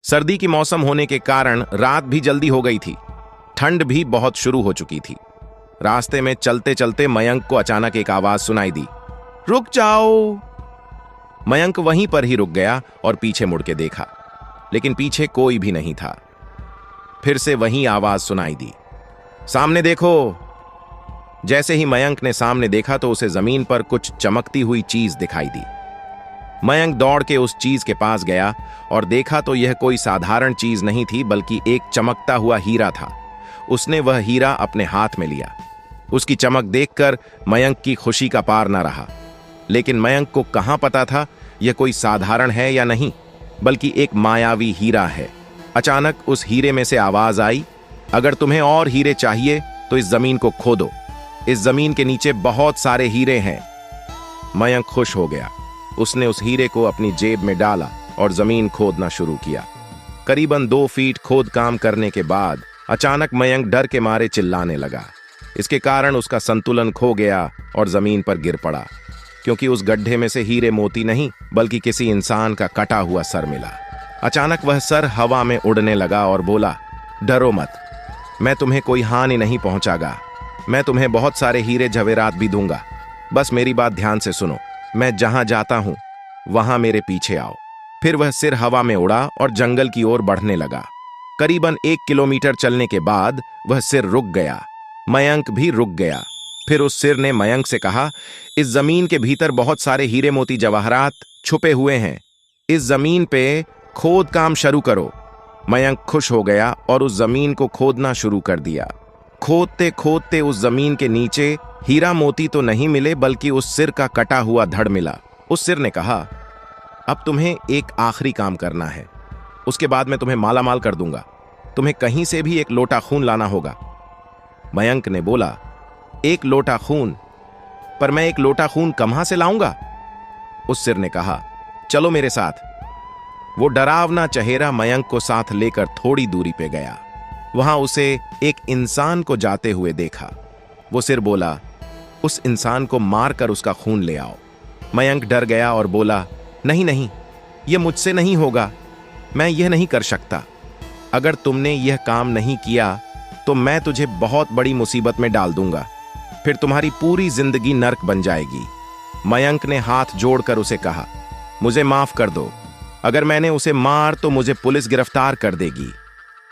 सर्दी की मौसम होने के कारण रात भी जल्दी हो गई थी। ठंड भी बहुत शुरू हो चुकी थी। रास्ते में चलते चलते मयंक को अचानक एक आवाज सुनाई दी, रुक जाओ। मयंक वहीं पर ही रुक गया और पीछे मुड़ के देखा, लेकिन पीछे कोई भी नहीं था। फिर से वही आवाज सुनाई दी, सामने देखो। जैसे ही मयंक ने सामने देखा तो उसे जमीन पर कुछ चमकती हुई चीज दिखाई दी। मयंक दौड़ के उस चीज के पास गया और देखा तो यह कोई साधारण चीज नहीं थी, बल्कि एक चमकता हुआ हीरा था। उसने वह हीरा अपने हाथ में लिया। उसकी चमक देखकर मयंक की खुशी का पार न रहा। लेकिन मयंक को कहां पता था यह कोई साधारण है या नहीं, बल्कि एक मायावी हीरा है। अचानक उस हीरे में से आवाज आई, अगर तुम्हें और हीरे चाहिए तो इस जमीन को खोदो। इस जमीन के नीचे बहुत सारे हीरे हैं। मयंक खुश हो गया। उसने उस हीरे को अपनी जेब में डाला और जमीन खोदना शुरू किया। करीबन 2 फीट खोद काम करने के बाद अचानक मयंक डर के मारे चिल्लाने लगा। इसके कारण उसका संतुलन खो गया और जमीन पर गिर पड़ा, क्योंकि उस गड्ढे में से हीरे मोती नहीं बल्कि किसी इंसान का कटा हुआ सर मिला। अचानक वह सर हवा में उड़ने लगा और बोला, डरो मत, मैं तुम्हें कोई हानि नहीं पहुंचागा। मैं तुम्हें बहुत सारे हीरे जवेरात भी दूंगा। बस मेरी बात ध्यान से सुनो। मैं जहां जाता हूं वहां मेरे पीछे आओ। फिर वह सिर हवा में उड़ा और जंगल की ओर बढ़ने लगा। करीबन 1 किलोमीटर चलने के बाद वह सिर रुक गया। मयंक भी रुक गया। फिर उस सिर ने मयंक से कहा, इस जमीन के भीतर बहुत सारे हीरे मोती जवाहरात छुपे हुए हैं। इस जमीन पे खोद काम शुरू करो। मयंक खुश हो गया और उस जमीन को खोदना शुरू कर दिया। खोदते खोदते उस जमीन के नीचे हीरा मोती तो नहीं मिले, बल्कि उस सिर का कटा हुआ धड़ मिला। उस सिर ने कहा, अब तुम्हें एक आखिरी काम करना है, उसके बाद मैं तुम्हें माला माल कर दूंगा। तुम्हें कहीं से भी एक लोटा खून लाना होगा। मयंक ने बोला, 1 लोटा खून? पर मैं 1 लोटा खून कहां से लाऊंगा? उस सिर ने कहा, चलो मेरे साथ। वो डरावना चेहरा मयंक को साथ लेकर थोड़ी दूरी पे गया। वहां उसे एक इंसान को जाते हुए देखा। वो सिर बोला, उस इंसान को मारकर उसका खून ले आओ। मयंक डर गया और बोला, नहीं नहीं, यह मुझसे नहीं होगा। मैं यह नहीं कर सकता। अगर तुमने यह काम नहीं किया तो मैं तुझे बहुत बड़ी मुसीबत में डाल दूंगा। फिर तुम्हारी पूरी जिंदगी नर्क बन जाएगी। मयंक ने हाथ जोड़कर उसे कहा, मुझे माफ कर दो। अगर मैंने उसे मार तो मुझे पुलिस गिरफ्तार कर देगी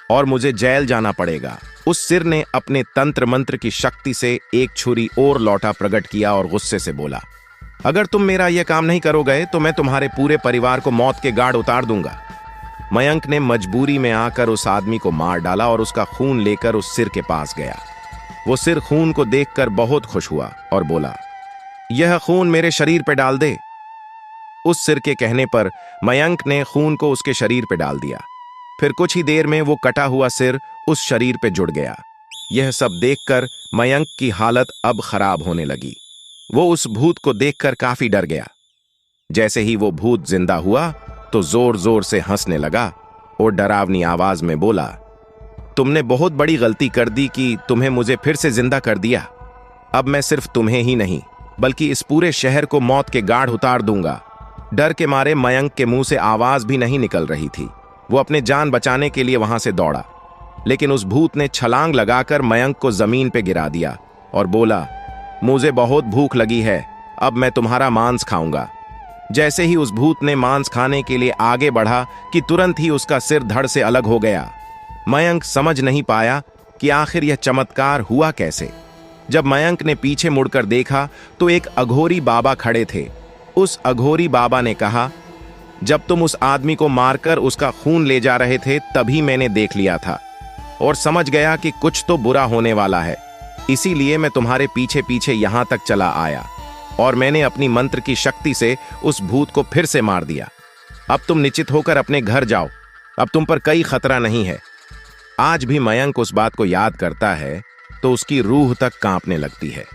और मुझे जेल जाना पड़ेगा। उस सिर ने अपने तंत्र मंत्र की शक्ति से एक छुरी और लौटा प्रकट किया और गुस्से से बोला, अगर तुम मेरा यह काम नहीं करोगे तो मैं तुम्हारे पूरे परिवार को मौत के गाढ़ उतार दूंगा। मयंक ने मजबूरी में आकर उस आदमी को मार डाला और उसका खून लेकर उस सिर के पास गया। वो सिर खून को देखकर बहुत खुश हुआ और बोला, यह खून मेरे शरीर पे डाल दे। उस सिर के कहने पर मयंक ने खून को उसके शरीर पे डाल दिया। फिर कुछ ही देर में वो कटा हुआ सिर उस शरीर पे जुड़ गया। यह सब देखकर मयंक की हालत अब खराब होने लगी। वो उस भूत को देखकर काफी डर गया। जैसे ही वो भूत जिंदा हुआ तो जोर जोर से हंसने लगा और डरावनी आवाज में बोला, तुमने बहुत बड़ी गलती कर दी कि तुम्हें मुझे फिर से जिंदा कर दिया। अब मैं सिर्फ तुम्हें ही नहीं बल्कि इस पूरे शहर को मौत के गाढ़ उतार दूंगा। डर के मारे मयंक के मुंह से आवाज भी नहीं निकल रही थी। वो अपने जान बचाने के लिए वहां से दौड़ा, लेकिन उस भूत ने छलांग लगाकर मयंक को जमीन पे गिरा दिया और बोला, मुझे बहुत भूख लगी है, अब मैं तुम्हारा मांस खाऊंगा। जैसे ही उस भूत ने मांस खाने के लिए आगे बढ़ा कि तुरंत ही उसका सिर धड़ से अलग हो गया। मयंक समझ नहीं पाया कि आखिर यह चमत्कार हुआ कैसे। जब मयंक ने पीछे मुड़कर देखा तो एक अघोरी बाबा खड़े थे। उस अघोरी बाबा ने कहा, जब तुम उस आदमी को मारकर उसका खून ले जा रहे थे तभी मैंने देख लिया था और समझ गया कि कुछ तो बुरा होने वाला है। इसीलिए मैं तुम्हारे पीछे पीछे यहां तक चला आया और मैंने अपनी मंत्र की शक्ति से उस भूत को फिर से मार दिया। अब तुम निश्चित होकर अपने घर जाओ, अब तुम पर कोई खतरा नहीं है। आज भी मयंक उस बात को याद करता है तो उसकी रूह तक कांपने लगती है।